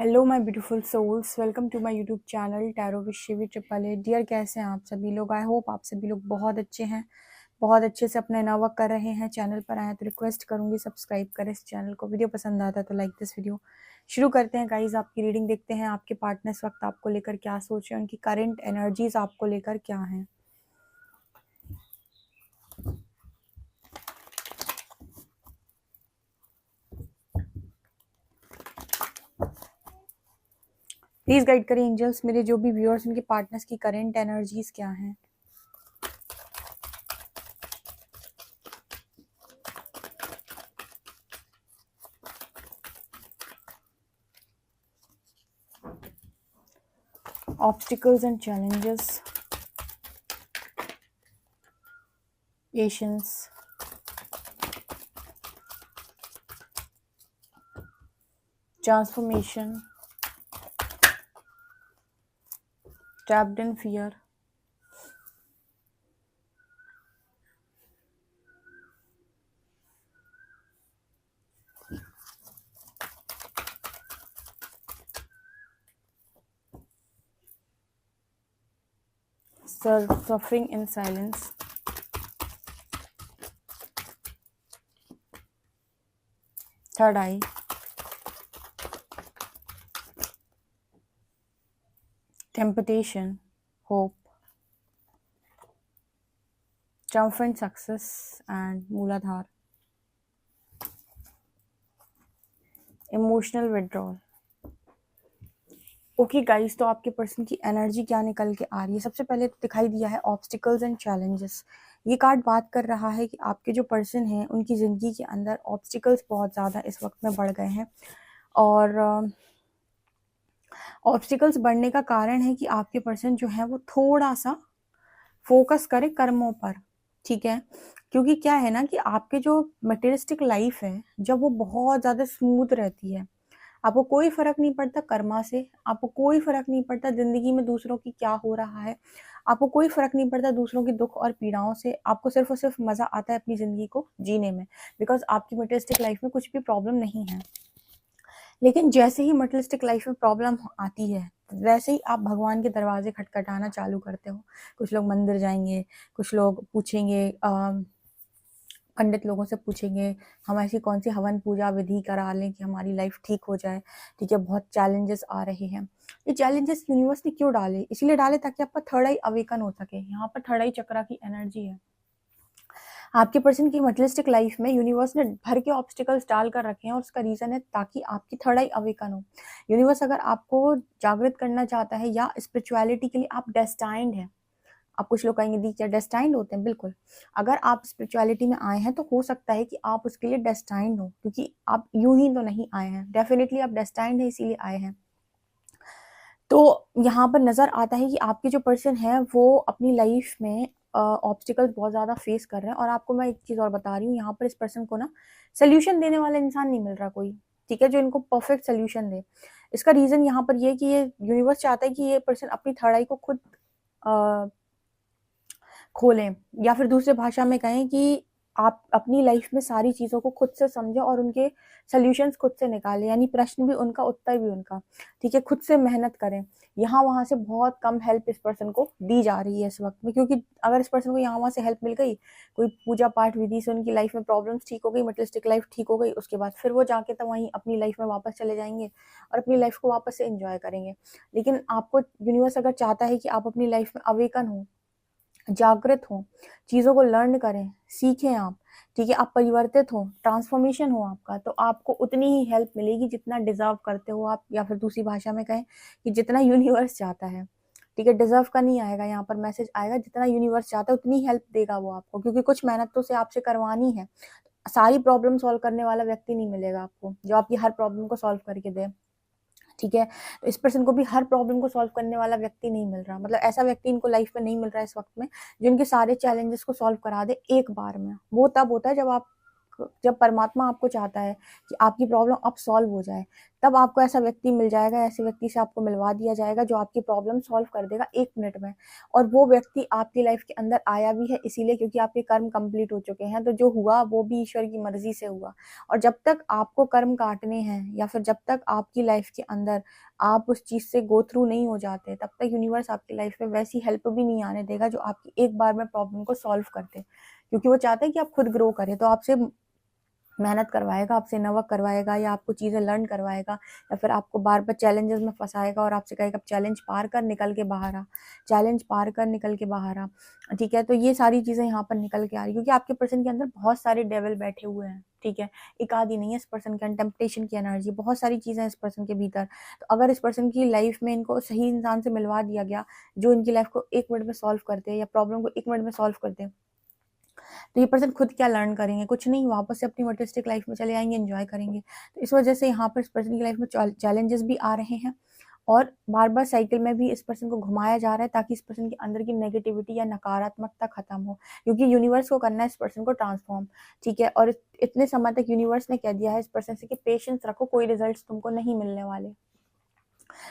Hello my beautiful souls, welcome to my YouTube channel tarot with Shivi triple A. Dear, कैसे हैं आप सभी लोग? आई होप आप सभी लोग बहुत अच्छे हैं, बहुत अच्छे से अपना इनर वर्क कर रहे हैं। चैनल पर आए तो रिक्वेस्ट करूंगी सब्सक्राइब करें इस चैनल को। वीडियो पसंद आता है तो लाइक दिस वीडियो। शुरू करते हैं गाइज। आपकी रीडिंग देखते हैं आपके पार्टनर इस वक्त आपको लेकर क्या सोच रहे हैं, उनकी करंट एनर्जीज आपको लेकर क्या हैं। प्लीज गाइड करें एंजल्स, मेरे जो भी व्यूअर्स उनके पार्टनर्स की करंट एनर्जीज क्या हैं। Obstacles and challenges, patience, transformation, trapped in fear, suffering in silence, third eye, temptation, hope, triumphant success and Mooladhar, emotional withdrawal। Okay guys, तो आपके पर्सन की एनर्जी क्या निकल के आ रही है? सबसे पहले तो दिखाई दिया है ऑब्स्टिकल्स एंड चैलेंजेस। ये कार्ड बात कर रहा है कि आपके जो पर्सन हैं उनकी ज़िंदगी के अंदर ऑब्स्टिकल्स बहुत ज़्यादा इस वक्त में बढ़ गए हैं, और ऑब्स्टिकल्स बढ़ने का कारण है कि आपके पर्सन जो है वो थोड़ा सा फोकस करें कर्मों पर, ठीक है? क्योंकि क्या है ना कि आपके जो मटेरियलिस्टिक लाइफ है, जब वो बहुत ज़्यादा स्मूथ रहती है, आपको कोई फर्क नहीं पड़ता कर्मा से, आपको कोई फर्क नहीं पड़ता ज़िंदगी में दूसरों की क्या हो रहा है, आपको कोई फर्क नहीं पड़ता दूसरों की दुख और पीड़ाओं से। आपको सिर्फ और सिर्फ मज़ा आता है अपनी ज़िंदगी को जीने में, बिकॉज आपकी मटेरियलिस्टिक लाइफ में कुछ भी प्रॉब्लम नहीं है। लेकिन जैसे ही मटेरियलिस्टिक लाइफ में प्रॉब्लम आती है, वैसे ही आप भगवान के दरवाजे खटखटाना चालू करते हो। कुछ लोग मंदिर जाएंगे, कुछ लोग पूछेंगे, पंडित लोगों से पूछेंगे हम ऐसी कौन सी हवन पूजा विधि करा लें कि हमारी लाइफ ठीक हो जाए। ठीक है, बहुत चैलेंजेस आ रहे हैं। ये चैलेंजेस यूनिवर्स ने क्यों डाले? इसीलिए डाले ताकि आपका थर्ड आई अवेकन हो सके। यहाँ पर थर्ड आई चक्रा की एनर्जी है। आपके पर्सन की मटेरियलिस्टिक लाइफ में यूनिवर्स ने भर के ऑब्स्टिकल्स डाल कर रखे हैं, और उसका रीजन है ताकि आपकी थर्ड आई अवेकन हो। यूनिवर्स अगर आपको जागृत करना चाहता है, या स्पिरिचुअलिटी के लिए आप डेस्टाइंड है। आप कुछ लोग कहेंगे दी क्या डेस्टाइंड होते हैं? बिल्कुल। अगर आप स्पिरिचुअलिटी में आए हैं तो हो सकता है कि आप उसके लिए डेस्टाइंड हो, क्योंकि आप यूं ही तो नहीं आए हैं। डेफिनेटली आप डेस्टाइंड है, इसीलिए आए हैं। तो यहाँ पर नज़र आता है कि आपके जो पर्सन है वो अपनी लाइफ में ऑब्स्टिकल्स बहुत ज़्यादा फेस कर रहे हैं। और आपको मैं एक चीज़ और बता रही हूँ, यहाँ पर इस पर्सन को ना सोल्यूशन देने वाला इंसान नहीं मिल रहा कोई, ठीक है, जो इनको परफेक्ट सोल्यूशन दे। इसका रीज़न यहाँ पर ये कि ये यूनिवर्स चाहता है कि ये पर्सन अपनी थर्ड आई को खुद खोलें, या फिर दूसरे भाषा में कहें कि आप अपनी लाइफ में सारी चीज़ों को खुद से समझें और उनके सॉल्यूशंस खुद से निकालें, यानी प्रश्न भी उनका उत्तर भी उनका, ठीक है। खुद से मेहनत करें। यहाँ वहाँ से बहुत कम हेल्प इस पर्सन को दी जा रही है इस वक्त में, क्योंकि अगर इस पर्सन को यहाँ वहाँ से हेल्प मिल गई, कोई पूजा पाठ विधि से उनकी लाइफ में प्रॉब्लम्स ठीक हो गई, मटेरियलिस्टिक लाइफ ठीक हो गई, उसके बाद फिर वो जाके तो वहीं अपनी लाइफ में वापस चले जाएंगे और अपनी लाइफ को वापस से एंजॉय करेंगे। लेकिन आपको यूनिवर्स अगर चाहता है कि आप अपनी लाइफ में अवेकन हो, जागृत हो, चीज़ों को लर्न करें, सीखें आप, ठीक है, आप परिवर्तित हो, ट्रांसफॉर्मेशन हो आपका, तो आपको उतनी ही हेल्प मिलेगी जितना डिजर्व करते हो आप, या फिर दूसरी भाषा में कहें कि जितना यूनिवर्स चाहता है, ठीक है। डिजर्व का नहीं आएगा यहाँ पर मैसेज, आएगा जितना यूनिवर्स चाहता है उतनी हेल्प देगा वो आपको, क्योंकि कुछ मेहनत तो से आपसे करवानी है। सारी प्रॉब्लम सॉल्व करने वाला व्यक्ति नहीं मिलेगा आपको जो आपकी हर प्रॉब्लम को सॉल्व करके दे, ठीक है। तो इस पर्सन को भी हर प्रॉब्लम को सॉल्व करने वाला व्यक्ति नहीं मिल रहा, मतलब ऐसा व्यक्ति इनको लाइफ में नहीं मिल रहा है इस वक्त में जो इनके सारे चैलेंजेस को सॉल्व करा दे एक बार में। वो तब होता है जब परमात्मा आपको चाहता है कि आपकी प्रॉब्लम अब सॉल्व हो जाए, तब आपको ऐसा व्यक्ति मिल जाएगा, ऐसे व्यक्ति से आपको मिलवा दिया जाएगा जो आपकी प्रॉब्लम सॉल्व कर देगा 1 मिनट में। और वो व्यक्ति आपकी लाइफ के अंदर आया भी है इसीलिए क्योंकि आपके कर्म कंप्लीट हो चुके हैं। तो जो हुआ वो भी ईश्वर की मर्जी से हुआ। और जब तक आपको कर्म काटने हैं या फिर जब तक आपकी लाइफ के अंदर आप उस चीज से गो थ्रू नहीं हो जाते, तब तक यूनिवर्स आपकी लाइफ में वैसी हेल्प भी नहीं आने देगा जो आपकी एक बार में प्रॉब्लम को सॉल्व कर दे। क्योंकि वो चाहते हैं कि आप खुद ग्रो करें, तो आपसे मेहनत करवाएगा, आपसे नवर्क करवाएगा या आपको चीज़ें लर्न करवाएगा या फिर आपको बार बार चैलेंजेस में फंसाएगा और आपसे कहेगा चैलेंज पार कर निकल के बाहर आ, चैलेंज पार कर निकल के बाहर आ। ठीक है, तो ये सारी चीज़ें यहाँ पर निकल के आ रही क्योंकि आपके पर्सन के अंदर बहुत सारे डेविल बैठे हुए हैं। ठीक है, एक आदि नहीं है इस पर्सन के अंदर, टेम्पटेशन की एनर्जी, बहुत सारी चीज़ें हैं इस पर्सन के भीतर। तो अगर इस पर्सन की लाइफ में इनको सही इंसान से मिलवा दिया गया जो इनकी लाइफ को 1 मिनट में सॉल्व करते हैं या प्रॉब्लम को 1 मिनट में सॉल्व करते हैं, तो ये पर्सन खुद क्या लर्न करेंगे, कुछ नहीं, वापस से अपनी मटेरियलिस्टिक लाइफ में चले आएंगे, एंजॉय करेंगे। तो इस वजह से यहाँ पर इस पर्सन की लाइफ में चैलेंजेस भी आ रहे हैं और बार बार साइकिल में भी इस पर्सन को घुमाया जा रहा है ताकि इस पर्सन के अंदर की नेगेटिविटी या नकारात्मकता खत्म हो, क्योंकि यूनिवर्स को करना है इस पर्सन को ट्रांसफॉर्म। ठीक है, और इतने समय तक यूनिवर्स ने कह दिया है इस पर्सन से कि पेशेंस रखो, कोई रिजल्ट्स तुमको नहीं मिलने वाले।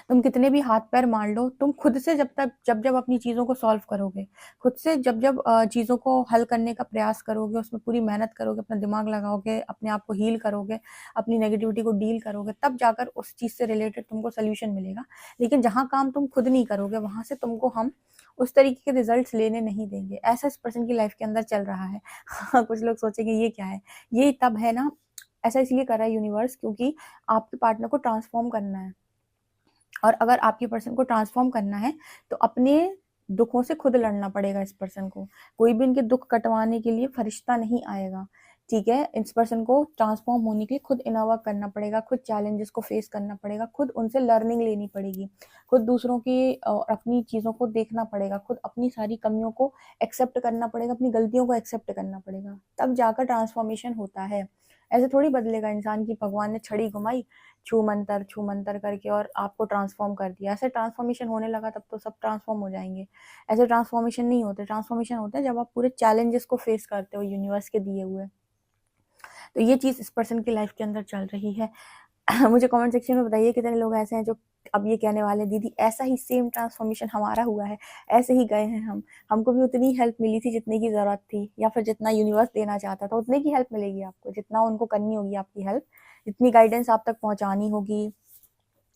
तुम कितने भी हाथ पैर मार लो, तुम खुद से जब जब अपनी चीज़ों को सॉल्व करोगे, खुद से जब जब चीज़ों को हल करने का प्रयास करोगे, उसमें पूरी मेहनत करोगे, अपना दिमाग लगाओगे, अपने आप को हील करोगे, अपनी नेगेटिविटी को डील करोगे, तब जाकर उस चीज़ से रिलेटेड तुमको सोल्यूशन मिलेगा। लेकिन जहाँ काम तुम खुद नहीं करोगे वहाँ से तुमको हम उस तरीके के रिजल्ट्स लेने नहीं देंगे। ऐसा इस पर्सन की लाइफ के अंदर चल रहा है। हाँ, कुछ लोग सोचेंगे ये क्या है, ये तब है ना, ऐसा इसलिए कर रहा है यूनिवर्स क्योंकि आपके पार्टनर को ट्रांसफॉर्म करना है। और अगर आपके पर्सन को ट्रांसफॉर्म करना है तो अपने दुखों से खुद लड़ना पड़ेगा इस पर्सन को। कोई भी इनके दुख कटवाने के लिए फरिश्ता नहीं आएगा। ठीक है, इस पर्सन को ट्रांसफॉर्म होने के लिए खुद इनर वर्क करना पड़ेगा, खुद चैलेंजेस को फेस करना पड़ेगा, खुद उनसे लर्निंग लेनी पड़ेगी, खुद दूसरों की और अपनी चीज़ों को देखना पड़ेगा, खुद अपनी सारी कमियों को एक्सेप्ट करना पड़ेगा, अपनी गलतियों को एक्सेप्ट करना पड़ेगा, तब जाकर ट्रांसफॉर्मेशन होता है। ऐसे थोड़ी बदलेगा इंसान की भगवान ने छड़ी घुमाई, छू मंतर करके और आपको ट्रांसफॉर्म कर दिया। ऐसे ट्रांसफॉर्मेशन होने लगा तब तो सब ट्रांसफॉर्म हो जाएंगे। ऐसे ट्रांसफॉर्मेशन नहीं होते, ट्रांसफॉर्मेशन होते हैं जब आप पूरे चैलेंजेस को फेस करते हो यूनिवर्स के दिए हुए। तो ये चीज़ इस पर्सन की लाइफ के अंदर चल रही है। मुझे कमेंट सेक्शन में बताइए कितने लोग ऐसे हैं जो अब ये कहने वाले दीदी ऐसा ही सेम ट्रांसफॉर्मेशन हमारा हुआ है, ऐसे ही गए हैं हम, हमको भी उतनी हेल्प मिली थी जितने की ज़रूरत थी या फिर जितना यूनिवर्स देना चाहता था उतने की हेल्प मिलेगी आपको, जितना उनको करनी होगी आपकी हेल्प, जितनी गाइडेंस आप तक पहुंचानी होगी,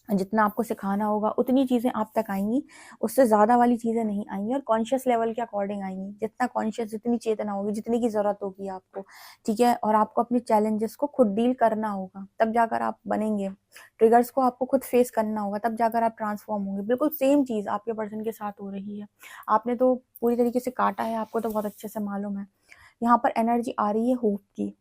जितना आपको सिखाना होगा उतनी चीज़ें आप तक आएंगी, उससे ज़्यादा वाली चीज़ें नहीं आएंगी और कॉन्शियस लेवल के अकॉर्डिंग आएंगी। जितना कॉन्शियस, जितनी चेतना होगी, जितनी की ज़रूरत होगी आपको। ठीक है, और आपको अपने चैलेंजेस को खुद डील करना होगा, तब जाकर आप बनेंगे। ट्रिगर्स को आपको खुद फेस करना होगा, तब जाकर आप ट्रांसफॉर्म होंगे। बिल्कुल सेम चीज़ आपके पर्सन के साथ हो रही है। आपने तो पूरी तरीके से काटा है, आपको तो बहुत अच्छे से मालूम है। यहाँ पर एनर्जी आ रही है होप की।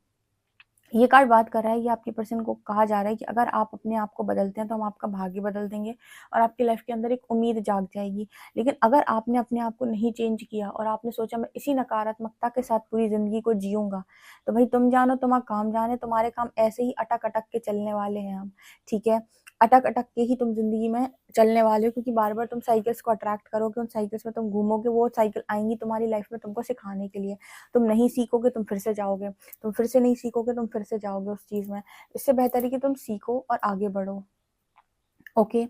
ये कार्ड बात कर रहा है, ये आपके पर्सन को कहा जा रहा है कि अगर आप अपने आप को बदलते हैं तो हम आपका भाग्य बदल देंगे और आपकी लाइफ के अंदर एक उम्मीद जाग जाएगी। लेकिन अगर आपने अपने आप को नहीं चेंज किया और आपने सोचा मैं इसी नकारात्मकता के साथ पूरी जिंदगी को जीऊंगा, तो भाई तुम जानो तुम्हारा काम जाने, तुम्हारे काम ऐसे ही अटक अटक के चलने वाले हैं हम। ठीक है, अटक अटक के ही तुम जिंदगी में चलने वाले हो, क्योंकि बार बार तुम साइकिल्स को अट्रैक्ट करोगे, उन साइकिल्स में तुम घूमोगे, वो साइकिल आएंगी तुम्हारी लाइफ में तुमको सिखाने के लिए। तुम नहीं सीखोगे, तुम फिर से जाओगे, तुम फिर से नहीं सीखोगे, तुम फिर से जाओगे उस चीज़ में। इससे बेहतर है कि तुम सीखो और आगे बढ़ो। ओके,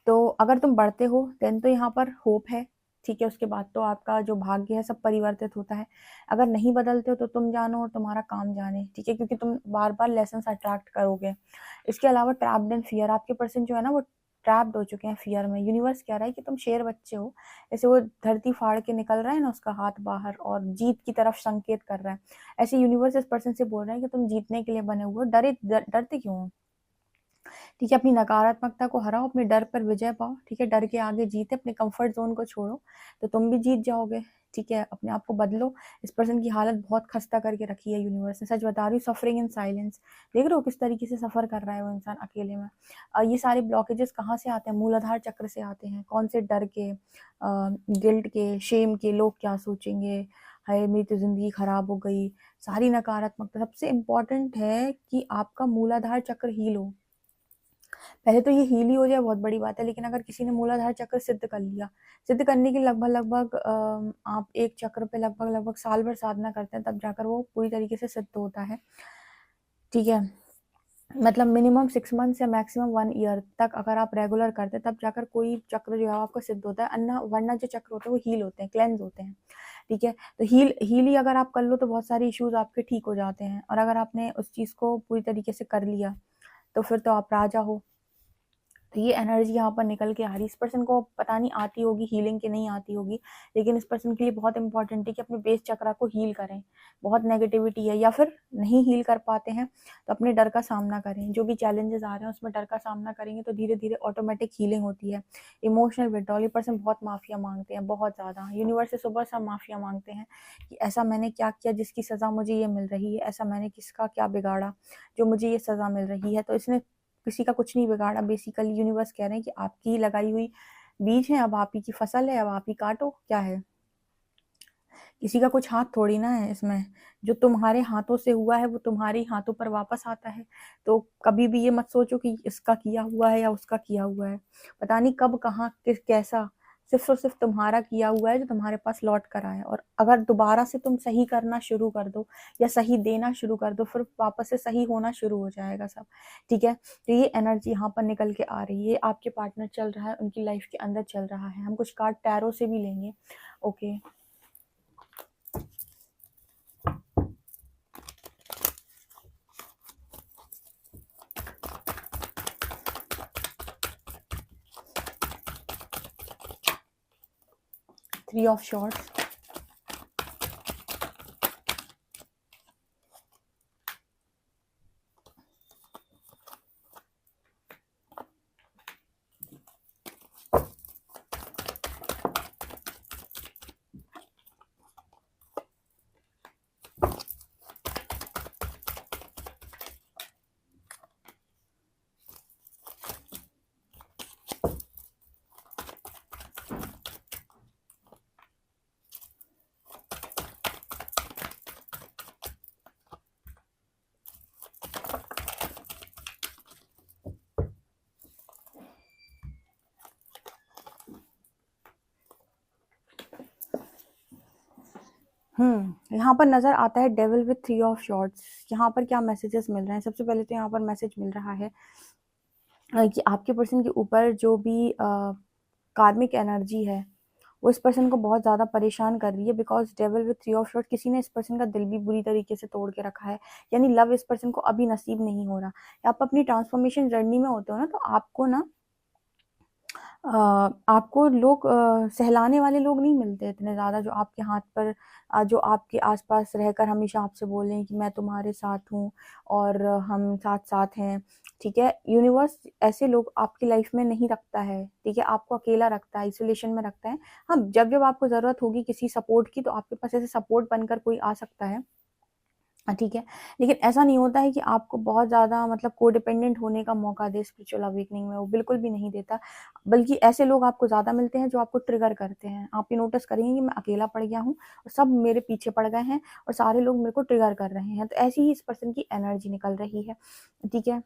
तो अगर तुम बढ़ते हो देन तो यहाँ पर होप है। ठीक है, उसके बाद तो आपका जो भाग्य है सब परिवर्तित होता है। अगर नहीं बदलते हो तो तुम जानो और तुम्हारा काम जाने। ठीक है, क्योंकि तुम बार बार लेसन अट्रैक्ट करोगे। इसके अलावा ट्रैप्ड इन फियर, आपके पर्सन जो है ना वो ट्रैप्ड हो चुके हैं फियर में। यूनिवर्स कह रहा है कि तुम शेर बच्चे हो, जैसे वो धरती फाड़ के निकल रहा है ना उसका हाथ बाहर और जीत की तरफ संकेत कर रहा है, ऐसे यूनिवर्स इस पर्सन से बोल रहा है कि तुम जीतने के लिए बने हुए हो। डरते क्यों हो? ठीक है, अपनी नकारात्मकता को हराओ, अपने डर पर विजय पाओ। ठीक है, डर के आगे जीते, अपने कंफर्ट जोन को छोड़ो तो तुम भी जीत जाओगे। ठीक है, अपने आप को बदलो। इस पर्सन की हालत बहुत खस्ता करके रखी है यूनिवर्स ने, सच बता रही हूँ। सफरिंग इन साइलेंस, देख रहे हो किस तरीके से सफर कर रहा है वो इंसान अकेले में। ये सारे ब्लॉकेजेस कहाँ से आते हैं? मूलाधार चक्र से आते हैं। कौन से? डर के, गिल्ट के, शेम के, लोग क्या सोचेंगे, हाय मेरी तो जिंदगी खराब हो गई, सारी नकारात्मकता। सबसे इम्पोर्टेंट है कि आपका मूलाधार चक्र हील हो। पहले तो ये हील ही हो जाए बहुत बड़ी बात है, लेकिन अगर किसी ने मूलाधार चक्र सिद्ध कर लिया, सिद्ध करने के लगभग आप एक चक्र पे लगभग साल भर साधना करते हैं, तब जाकर वो पूरी तरीके से सिद्ध होता है। ठीक है, मतलब मिनिमम 6 मंथ्स या मैक्सिमम 1 ईयर तक अगर आप रेगुलर करते हैं, तब जाकर कोई चक्र जो है आपका सिद्ध होता है, अन्ना वरना जो चक्र होते हैं वो हील होते हैं, क्लेंस होते हैं, ठीक है। तो हील ही अगर आप कर लो तो बहुत सारे इश्यूज आपके ठीक हो जाते हैं, और अगर आपने उस चीज़ को पूरी तरीके से कर लिया तो फिर तो आप राजा हो। तो ये एनर्जी यहाँ पर निकल के आ रही। इस पर्सन को पता नहीं आती होगी हीलिंग की नहीं आती होगी, लेकिन इस पर्सन के लिए बहुत इंपॉर्टेंट है कि अपने बेस चक्रा को हील करें। बहुत नेगेटिविटी है, या फिर नहीं हील कर पाते हैं तो अपने डर का सामना करें। जो भी चैलेंजेस आ रहे हैं उसमें डर का सामना करेंगे तो धीरे धीरे ऑटोमेटिक हीलिंग होती है। इमोशनल विड्रॉल, ये पर्सन बहुत माफिया मांगते हैं, बहुत ज़्यादा। यूनिवर्स से सुबह शाम माफिया मांगते हैं कि ऐसा मैंने क्या किया जिसकी सज़ा मुझे ये मिल रही है, ऐसा मैंने किसका क्या बिगाड़ा जो मुझे ये सज़ा मिल रही है। तो इसने किसी का कुछ नहीं बिगाड़ा। बेसिकली यूनिवर्स कह रहे हैं कि आपकी ही लगाई हुई बीज है, अब आप ही की फसल है, अब आप ही काटो। क्या है, किसी का कुछ हाथ थोड़ी ना है इसमें। जो तुम्हारे हाथों से हुआ है वो तुम्हारे ही हाथों पर वापस आता है। तो कभी भी ये मत सोचो कि इसका किया हुआ है या उसका किया हुआ है, पता नहीं कब कहाँ किस कैसा। सिर्फ और सिर्फ तुम्हारा किया हुआ है जो तुम्हारे पास लौट कर आया। और अगर दोबारा से तुम सही करना शुरू कर दो या सही देना शुरू कर दो, फिर वापस से सही होना शुरू हो जाएगा सब, ठीक है। तो ये एनर्जी यहाँ पर निकल के आ रही है। आपके पार्टनर चल रहा है, उनकी लाइफ के अंदर चल रहा है। हम कुछ कार्ड टैरो से भी लेंगे। ओके, 3 ऑफ शॉर्ट्स, यहाँ पर नजर आता है डेविल विथ 3 ऑफ शॉर्ट्स। यहाँ पर क्या मैसेजेस मिल रहे हैं? सबसे पहले तो यहाँ पर मैसेज मिल रहा है कि आपके पर्सन के ऊपर जो भी कार्मिक एनर्जी है वो इस पर्सन को बहुत ज़्यादा परेशान कर रही है। Because devil with 3 of shorts, किसी ने इस पर्सन का दिल भी बुरी तरीके से तोड़ के रखा है, यानी लव इस पर्सन को अभी नसीब नहीं हो रहा। आप अपनी ट्रांसफॉर्मेशन जर्नी में होते हो ना, तो आपको ना आपको लोग सहलाने वाले लोग नहीं मिलते इतने ज़्यादा, जो आपके हाथ पर जो आपके आसपास रहकर हमेशा आपसे बोलें कि मैं तुम्हारे साथ हूँ और हम साथ साथ हैं, ठीक है। यूनिवर्स ऐसे लोग आपकी लाइफ में नहीं रखता है, ठीक है। आपको अकेला रखता है, आइसोलेशन में रखता है। हाँ, जब जब आपको ज़रूरत होगी किसी सपोर्ट की तो आपके पास ऐसे सपोर्ट बनकर कोई आ सकता है, ठीक है। लेकिन ऐसा नहीं होता है कि आपको बहुत ज़्यादा मतलब कोडिपेंडेंट होने का मौका दे स्पिरिचुअल अवेकनिंग में, वो बिल्कुल भी नहीं देता। बल्कि ऐसे लोग आपको ज़्यादा मिलते हैं जो आपको ट्रिगर करते हैं। आप ये नोटिस करेंगे कि मैं अकेला पड़ गया हूँ और सब मेरे पीछे पड़ गए हैं और सारे लोग मेरे को ट्रिगर कर रहे हैं। तो ऐसी ही इस पर्सन की एनर्जी निकल रही है, ठीक है।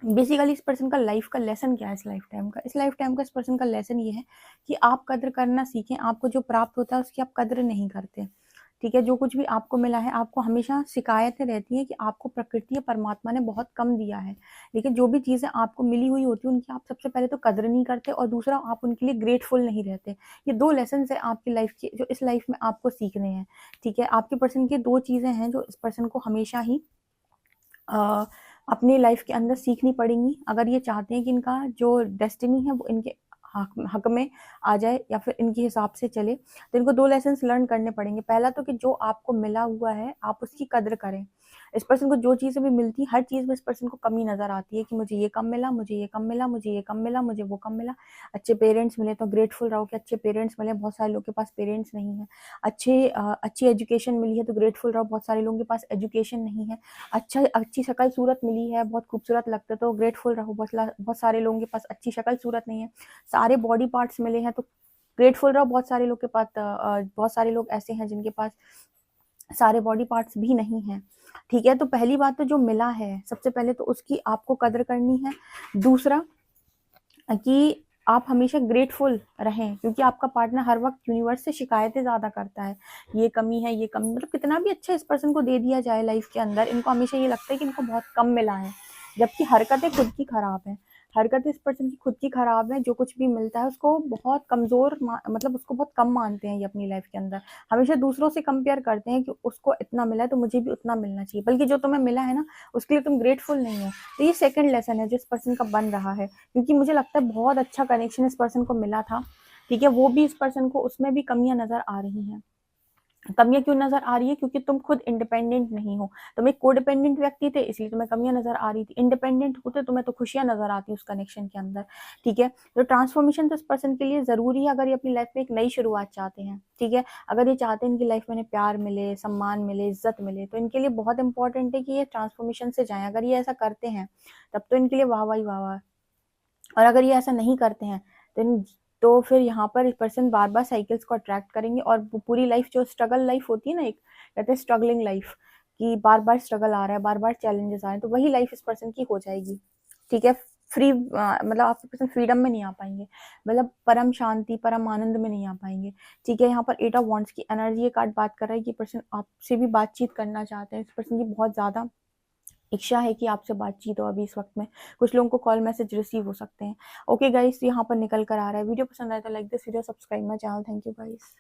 बेसिकली इस पर्सन का लाइफ का लेसन क्या है? इस लाइफ टाइम का इस पर्सन का लेसन ये है कि आप कद्र करना सीखें। आपको जो प्राप्त होता है उसकी आप कद्र नहीं करते, ठीक है। जो कुछ भी आपको मिला है, आपको हमेशा शिकायतें रहती हैं कि आपको प्रकृति या परमात्मा ने बहुत कम दिया है। लेकिन जो भी चीज़ें आपको मिली हुई होती हैं उनकी आप सबसे पहले तो कद्र नहीं करते, और दूसरा आप उनके लिए ग्रेटफुल नहीं रहते। ये 2 लेसन है आपकी लाइफ के, जो इस लाइफ में आपको सीखने हैं, ठीक है। आपके पर्सन की 2 चीज़ें हैं जो इस पर्सन को हमेशा ही अपनी लाइफ के अंदर सीखनी पड़ेंगी, अगर ये चाहते हैं कि इनका जो डेस्टिनी है वो इनके हक में आ जाए या फिर इनके हिसाब से चले। तो इनको 2 लेसन लर्न करने पड़ेंगे। पहला तो कि जो आपको मिला हुआ है आप उसकी कद्र करें। इस पर्सन को जो चीज़ें भी मिलती, हर चीज़ में इस पर्सन को कमी नज़र आती है कि मुझे ये कम मिला, मुझे ये कम मिला, मुझे ये कम मिला, मुझे वो कम मिला। अच्छे पेरेंट्स मिले तो ग्रेटफुल रहो कि अच्छे पेरेंट्स मिले। बहुत सारे लोगों के पास पेरेंट्स नहीं है। अच्छी एजुकेशन मिली है तो ग्रेटफुल रहो। बहुत सारे लोगों के पास एजुकेशन नहीं है। अच्छी शक्ल सूरत मिली है, बहुत खूबसूरत लगता है तो ग्रेटफुल रहो। बहुत सारे लोगों के पास अच्छी शक्ल सूरत नहीं है। सारे बॉडी पार्ट्स मिले हैं तो ग्रेटफुल रहो। बहुत सारे लोग के पास बहुत सारे लोग ऐसे हैं जिनके पास सारे बॉडी पार्ट्स भी नहीं हैं, ठीक है। तो पहली बात तो जो मिला है सबसे पहले तो उसकी आपको कदर करनी है। दूसरा कि आप हमेशा ग्रेटफुल रहें, क्योंकि आपका पार्टनर हर वक्त यूनिवर्स से शिकायतें ज़्यादा करता है। ये कमी है, ये कमी, मतलब कितना भी अच्छा इस पर्सन को दे दिया जाए लाइफ के अंदर, इनको हमेशा ये लगता है कि इनको बहुत कम मिला है, जबकि हरकतें खुद की खराब हैं, हरकतें इस पर्सन की खुद की खराब है। जो कुछ भी मिलता है उसको बहुत कमजोर मतलब उसको बहुत कम मानते हैं ये अपनी लाइफ के अंदर। हमेशा दूसरों से कंपेयर करते हैं कि उसको इतना मिला है तो मुझे भी उतना मिलना चाहिए, बल्कि जो तुम्हें मिला है ना उसके लिए तुम ग्रेटफुल नहीं हो। तो ये सेकंड लेसन है जो इस पर्सन का बन रहा है, क्योंकि मुझे लगता है बहुत अच्छा कनेक्शन इस पर्सन को मिला था। ठीक है, वो भी इस पर्सन को उसमें भी कमियां नजर आ रही हैं। कमियां क्यों नजर आ रही है? क्योंकि तुम खुद इंडिपेंडेंट नहीं हो, तुम एक कोडिपेंडेंट व्यक्ति थे इसलिए तुम्हें कमियां नजर आ रही थी। इंडिपेंडेंट होते तुम्हें तो खुशियां नजर आती उस कनेक्शन के अंदर। ठीक है, तो ट्रांसफॉर्मेशन तो इस पर्सन के लिए जरूरी है अगर ये अपनी लाइफ में एक नई शुरुआत चाहते हैं। ठीक है, अगर ये चाहते हैं इनकी लाइफ में प्यार मिले, सम्मान मिले, इज्जत मिले, तो इनके लिए बहुत इंपॉर्टेंट है कि ये ट्रांसफॉर्मेशन से जाएं। अगर ये ऐसा करते हैं तब तो इनके लिए वाह वाह वाह वाह। और अगर ये ऐसा नहीं करते हैं तो फिर यहाँ पर पर्सन बार बार साइकिल्स को अट्रैक्ट करेंगे, और पूरी लाइफ जो स्ट्रगल लाइफ होती है ना, एक कहते हैं स्ट्रगलिंग लाइफ, कि बार बार स्ट्रगल आ रहा है, बार बार चैलेंजेस आ रहे हैं, तो वही लाइफ इस पर्सन की हो जाएगी। ठीक है, फ्री मतलब आपके पर्सन फ्रीडम में नहीं आ पाएंगे, मतलब परम शांति परम आनंद में नहीं आ पाएंगे। ठीक है, यहाँ पर 8 ऑफ वॉन्ड्स की एनर्जी ये कार्ड बात कर रहा है कि पर्सन आपसे भी बातचीत करना चाहते हैं। इस पर्सन की बहुत ज्यादा इच्छा है कि आपसे बातचीत हो अभी इस वक्त में। कुछ लोगों को कॉल मैसेज रिसीव हो सकते हैं। ओके गाइस, यहाँ पर निकल कर आ रहा है। वीडियो पसंद आए तो like this video, subscribe my channel. Thank you guys.